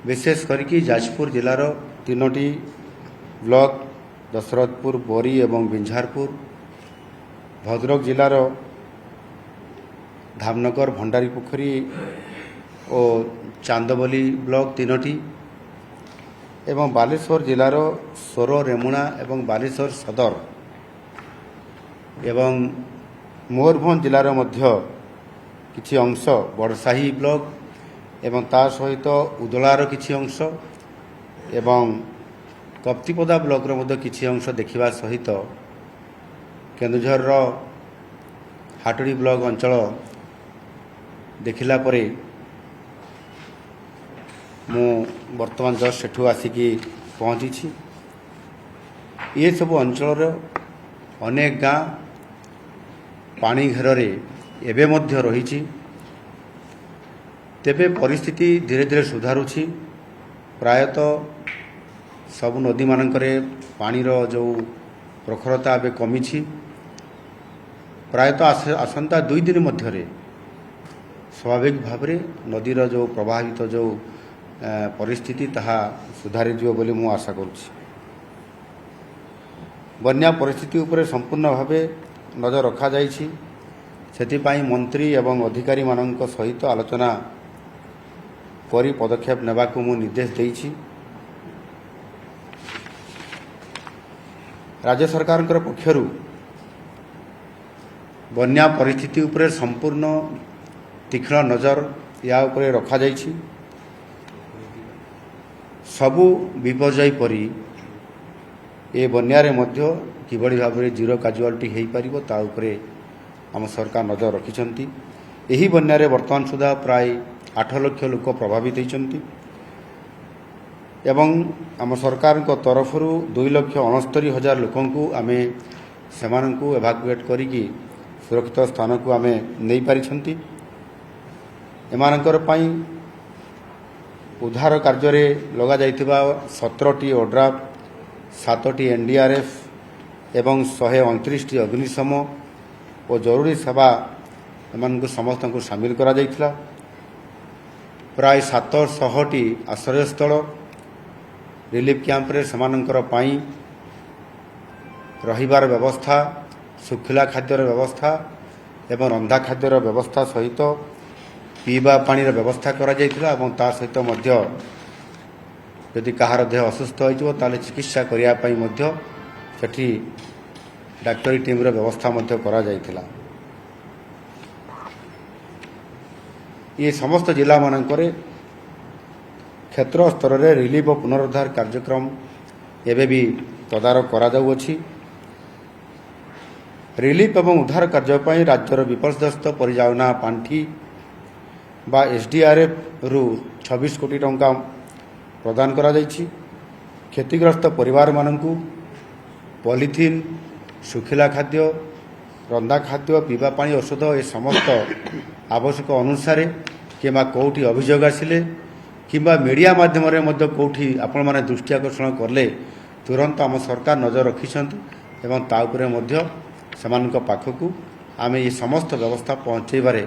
विशेष करके जाजपुर जिलार 3टी ब्लॉक दशरथपुर बोरी एवं बिंझारपुर, भद्रक जिलार धामनगर भंडारी पोखरी और चांदबली ब्लॉक 3टी एवं बालेश्वर जिलार सोर रेमुणा एवं बालेश्वर सदर एवं मयूरभंज जिलार मध्य किछि अंश बड़साही ब्लॉक एवं ता सहित उदलार किछि अंश एवं कप्तिपदा ब्लॉक मध्य किछि अंश देखिबा सहित केन्दुझर हाटड़ी ब्लॉक अंचल देखिला परे मु वर्तमान जस्ट सेठू आसिकी पहुँची। ये सब अंचल अनेक गाँ पानी घेर एबे मध्य रही। तेबे परिस्थिति धीरे धीरे सुधारुछि। प्रायतः सब नदी मानकरे पानीर जो प्रखरता एबे कमी। प्रायतः आसंता 2 दिन मध्य स्वाभाविक भाव नदीर जो प्रभावित जो परिस्थिति ताहा सुधारी जिवो बोली मु आशा करुछि। बन्या परिस्थिति उपरे संपूर्ण भावे नजर रखा जाइछि। सेथिपाई मंत्री एवं अधिकारी मानक सहित आलोचना करी पदक्षेप नेबाकु मु निर्देश देइछि। राज्य सरकार पक्षरु बन्या परिस्थिति उपरे संपूर्ण तीक्ष्ण नजर या उपरे रखा जाइछि। सबु विपर्यय परी ए बन्यारे मध्य किभଳି भाबरे जीरो काजुआलिटी हेई परिबो ता उपरे आम सरकार नजर रखिछंती। एही बन्यारे वर्तमान सुधा प्राय 8 लाख लोक प्रभावित होइछंती एवं आम सरकार को तरफरु 2,69,000 लोकंकु आमे सेमानंकु एवाकुएट करिकि सुरक्षित स्थान को आमे नै पारिछंती। एमानंकर पई उद्धार कार्य रे लगा जाइथिबा 17टी ओड्राफ, 7टी एनडीआरएफ एवं 129टी अग्निशम और जरूरी सेवा एमानंकु समस्तंकु शामिल करा जाइथिला। प्राय 700टी आश्रयस्थल रिलीफ कैंप रे समानंकर पाई रहिबार व्यवस्था, सुखिला खाद्यर व्यवस्था एवं रंधा खाद्यर व्यवस्था सहित पीवा पानीर व्यवस्था करा जाइथिला एवं ता सहित मध्य यदि कहार देह असुस्थ होइजो ताले चिकित्सा करिया पई मध्य सेठी डाक्टरी टीम रो व्यवस्था मध्य करा जाइथिला। ये समस्त जिला मानकरे क्षेत्र स्तर रे रिलीफ और पुनरुद्धार कार्यक्रम एबे भी तदारक करा जाउछि। रिलीफ एवं उद्धार कार्य पई राज्यर विपर्यस्त परिचालना पांठी बा एसडीआरएफ रु 26 कोटी टंका प्रदान करा जाइछि। क्षतिग्रस्त परिवार मानकु पॉलिथिन, सुखिला खाद्य, रंधा खाद्य, पीवा पानी, औषध ए समस्त आवश्यक अनुसार किंबा कोठी अभियोग आसिले किंबा मीडिया माध्यम रे मध्य कोठी आपण माने दृष्टि आकर्षण करले तुरंत आम सरकार नजर रखिछंती एवं ता उपरे मध्य समानक पाखकु आमे ये समस्त व्यवस्था पहुंचेबारे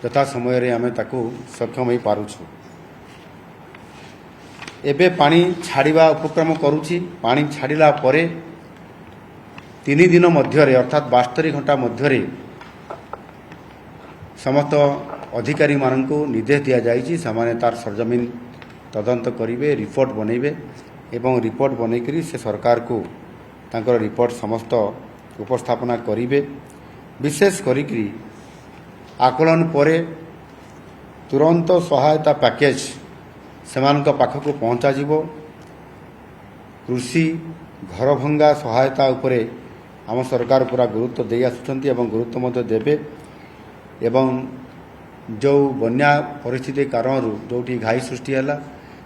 तथा समय रे आमे ताकू सक्षम होई पारुछु। एबे पानी छाड़िबा उपक्रम करूछि। पानी छाड़िला परे 3 दिन मध्य रे अर्थात 72 घंटा मध्य रे समस्त अधिकारी माननकु निर्देश दिया जाइछि। सामान्य तार सरजमीन तदंत करिवे, रिपोर्ट बनैबे एवं रिपोर्ट बनैकरी से सरकार को तांकर रिपोर्ट समस्त उपस्थापना करिवे। विशेष करिकरी आकलन परे तुरंत सहायता पैकेज सेमानक पाखक पहुंचा जिवो। कृषि घर भंगा सहायता उपरे आम सरकार पूरा गुरुत्व दे आसुचंती एवं गुरुत्व मध्य देबे एवं जो बन्या परिस्थिति कारण जोठी घाई सृष्टि हैला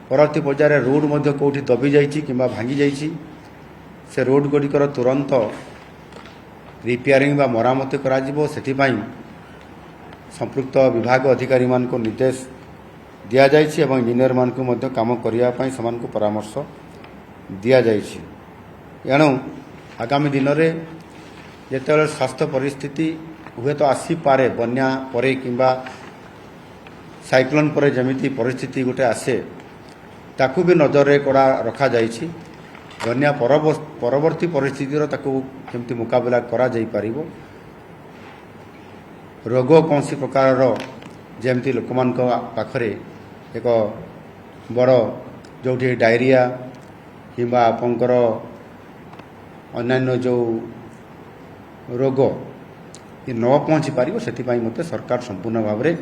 परवर्ती पर्यायर रोड मध्य कोठी दबी जाइछि किंबा भांगी जाइछि से रोड गुड़िकर तुरंत रिपेयरिंग बा मरामती करा जिवो। सेथिपाई संपृक्त विभाग अधिकारी मान को निर्देश दिया जाइछि एवं इंजीनियर मान को मध्य काम करिया पई समान को परामर्श दिया जाइछि। एणु आगामी दिन रे जेतेबेले स्वास्थ्य परिस्थिति हुए तो आसी पारे बन्या परे किंबा साइक्लोन परे जमिति परिस्थिति गोटे आसे ताकू भी नजर कड़ा रखा जाइछि। बन्या परवर्ती परिस्थितिर ताकू केमती मुकाबला करा जाई परिबो। रोग कौन प्रकार जमती लोक मान पाखरे एक बड़ जो डायरिया किंबा आपंकर अन्य जो रोग ये न पहुँची पार से मत सरकार संपूर्ण भाव में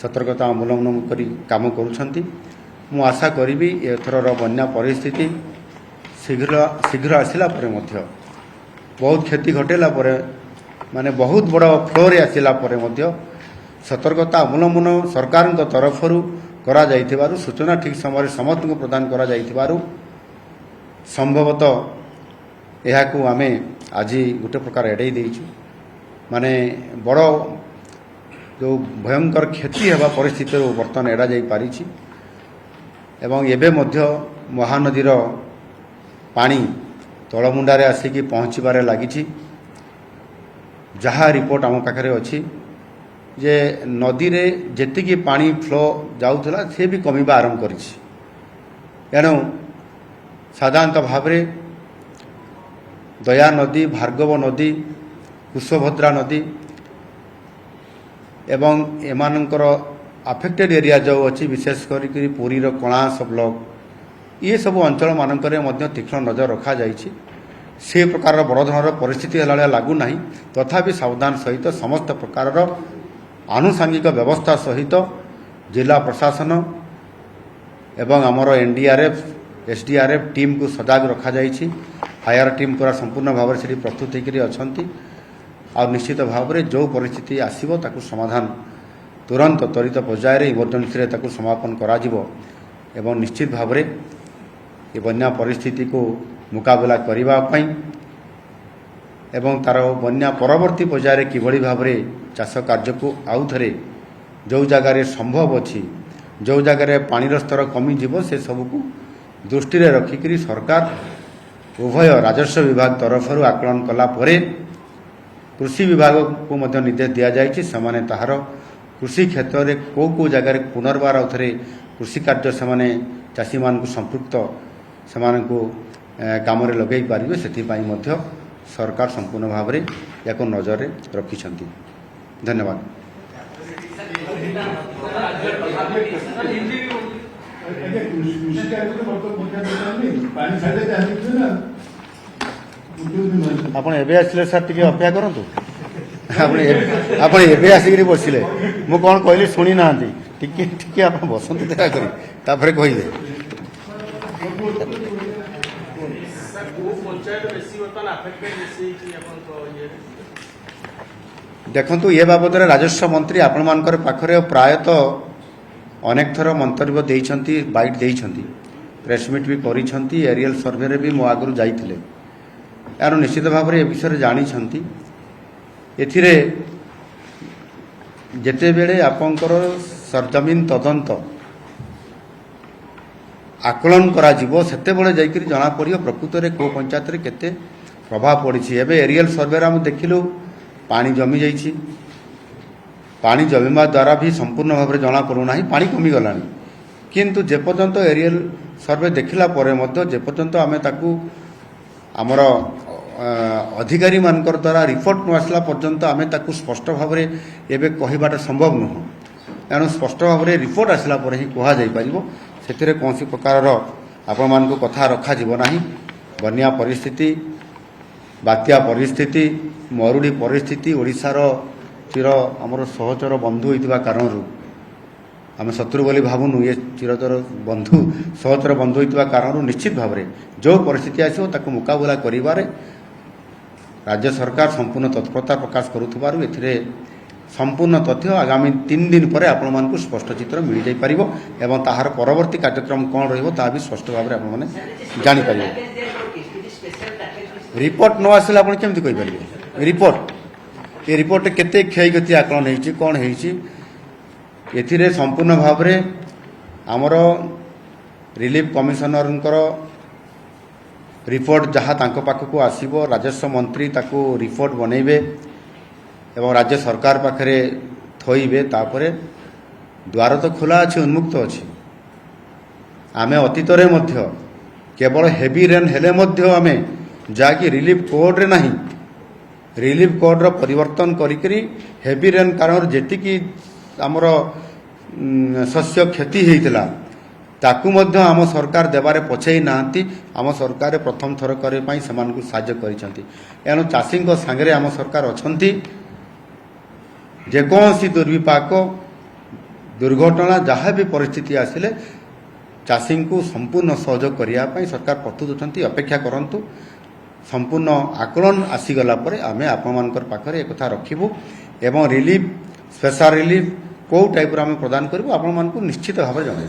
सतर्कता अवलंबन करी काम करुछंती। मु आशा करी एथर बन्या परिस्थिति शीघ्र शीघ्र आसला बहुत क्षति घटेला माने बहुत बड़ फ्लोरे आसला सतर्कता अवलंबन सरकार तरफ करा जाइथिबारु सूचना ठीक समय समस्त को प्रदान करा जाइथिबारु संभवतः यह आमे आज गोटे प्रकार एड़े देइछु। माने बड़ जो भयंकर क्षति हेबा परिस्थिति बर्तमान एड़ा जाई पारिछि एवं एबे मध्य महानदीर पानी तलमुंडारे आसिकी पहुँचबारे लागिछि। जहाँ रिपोर्ट आम पाखरे अछि जे नदी रे जेतिकी पानी फ्लो जाउथला से भी कमिबा आरंभ करिछि। एणु साधारणतः भाव में दया नदी, भार्गव नदी, कुशभद्रा नदी एवं एमानंकर अफेक्टेड एरिया जो अच्छी विशेष करी पुरीर कणास ब्लॉक ये सब अंचल मानकरे मध्य तीक्ष्ण नजर रखा जाइछि। से प्रकार बड़ धरर परिस्थिति हेला लागू नहीं तथापि सावधान सहित समस्त प्रकार आनुषंगिक व्यवस्था सहित जिला प्रशासन एवं आमर एनडीआरएफ एसडीआरएफ टीम को सजाग रखा जाइछि। फायर टीम पूरा संपूर्ण भाव में से प्रस्तुत होकर अच्छा और निश्चित भाव में जो परिस्थिति आसो ताकू समाधान तुरंत त्वरित पर्यायर इमरजेंसी ताकू समापन करा जिवो एवं निश्चित भाव में ये बन्या परिस्थिति को मुकाबला करिबा पई एवं तार बन्या परवर्ती पर्यायर किभली भाव में चाष कार्य को आउ थे जो जगार संभव अच्छी जो जगार पानीर स्तर कमी जीव से सबको दृष्टि रखिक सरकार उभय राजस्व विभाग तरफ आकलन कला परे कृषि विभाग को मध्य निर्देश दि जाइए से ताहार कृषि क्षेत्र में कौ जगार पुनर्बार आउ थे कृषि कार्य से चाषी मान संपृक्त से काम लगे पारे से सरकार संपूर्ण भाव में या नजर रखिंट। धन्यवाद। आपण एबे आसिले सर टिके अपेक्षा करंतु आपण एबे आसिकरी बसिले मु कोन कहली सुनी नांती टिके टिके आपण बसंत दया करी तापरे कहिले देखंतु ये बाबद राजस्व मंत्री आपण मानकर पाखरे प्रायतः अनेक थर मंतव्य देइछंती बाइट देइछंती प्रेस मीट भी करिछंती एरियल सर्वे रे भी मो आगु जाइथिले यार निश्चित भाव में ए विषय जानी एथिरे जेते बेले आपंकर सरजमीन तदंत आकलन करा जिवो सेते बेले जाइकरी जना पड़ियो प्रकृत रे को पंचायत रे केते प्रभाव पड़िछि। एबे एरियल सर्वे रे हम देखिलु पानी जमी जाइछि पानी जमीमा द्वारा भी संपूर्ण भाव में जना पड़ू ना पानी कमी गलानी किंतु जेपर्यंत एरियल सर्वे देखिला परे मध्य जेपर्यंत आमे ताकू आमर अधिकारी मानकर द्वारा रिपोर्ट न आसला पर्यंत आमे ताकू स्पष्ट भाव में एबे कहिबाटा संभव नुह। एणु स्पष्ट भाव में रिपोर्ट आसला परे ही कहा जाई परिबो सेतिरे कोनसी प्रकार आपण मान को कथा रखा जीव नाही। बन्या परिस्थिति बात्या परिस्थिति मरुड़ी परिस्थिति ओडिशार चिर आमर सहचर बंधु होइतिबा कारणरू आम शत्रु बोली भावुनु ये चिरतर बंधु सहचर बंधु होइतिबा कारणरू निश्चित भाव में जो परिस्थिति आसो ताकू मुकाबला करिबारे राज्य सरकार संपूर्ण तत्परता प्रकाश करुथबारु एथिरे संपूर्ण तथ्य आगामी 3 दिन पर आपण मानकु स्पष्ट चित्र मिल जाई परिबो एवं ताहार परवर्ती कार्यक्रम कोन रहिबो ता भी स्पष्ट भाव में आपण माने जानि परिबो। रिपोर्ट न आसले आपण केमति कहि परिबे रिपोर्ट ये रिपोर्ट केते क्षयक्षति आकलन हेछि कोन हेछि एथिरे संपूर्ण भाव में आमर रिलीफ कमिशनर रिपोर्ट जहाँ तांको पाखकु आसीबो राजस्व मंत्री ताकू रिपोर्ट बनैबे एवं राज्य सरकार पाखरे थोइबे तापरे द्वार तो खोला अछि उन्मुक्त अछि आमे अतीतरे मध्य केवल हेवी रेन हेले मध्य आमे जाकि रिलीफ कोड रे नहीं रिलीफ कोड रो परिवर्तन करी हेवी रेन कारण जेतिकी आमर शस्य क्षति होइतला ताकू मध्य आम सरकार देवारे पछेई नांती आम सरकार प्रथम थर करे पई समान को साहाय्य करिसंती एनु चाषी को संगे आम सरकार अछंती जेकोसी दुर्विपाक दुर्घटना जहाँ भी परिस्थिति आसिले चाषी को संपूर्ण सहयोग करिया पई सरकार प्रस्तुत अछंती अपेक्षा करंतु संपूर्ण आकलन आसीगला परे आमे आपनकर पाखरे एक कथा रखिबु एवं रिलीफ स्पेशल रिलीफ को टाइप आम प्रदान करूँ आपण निश्चित भाव जन।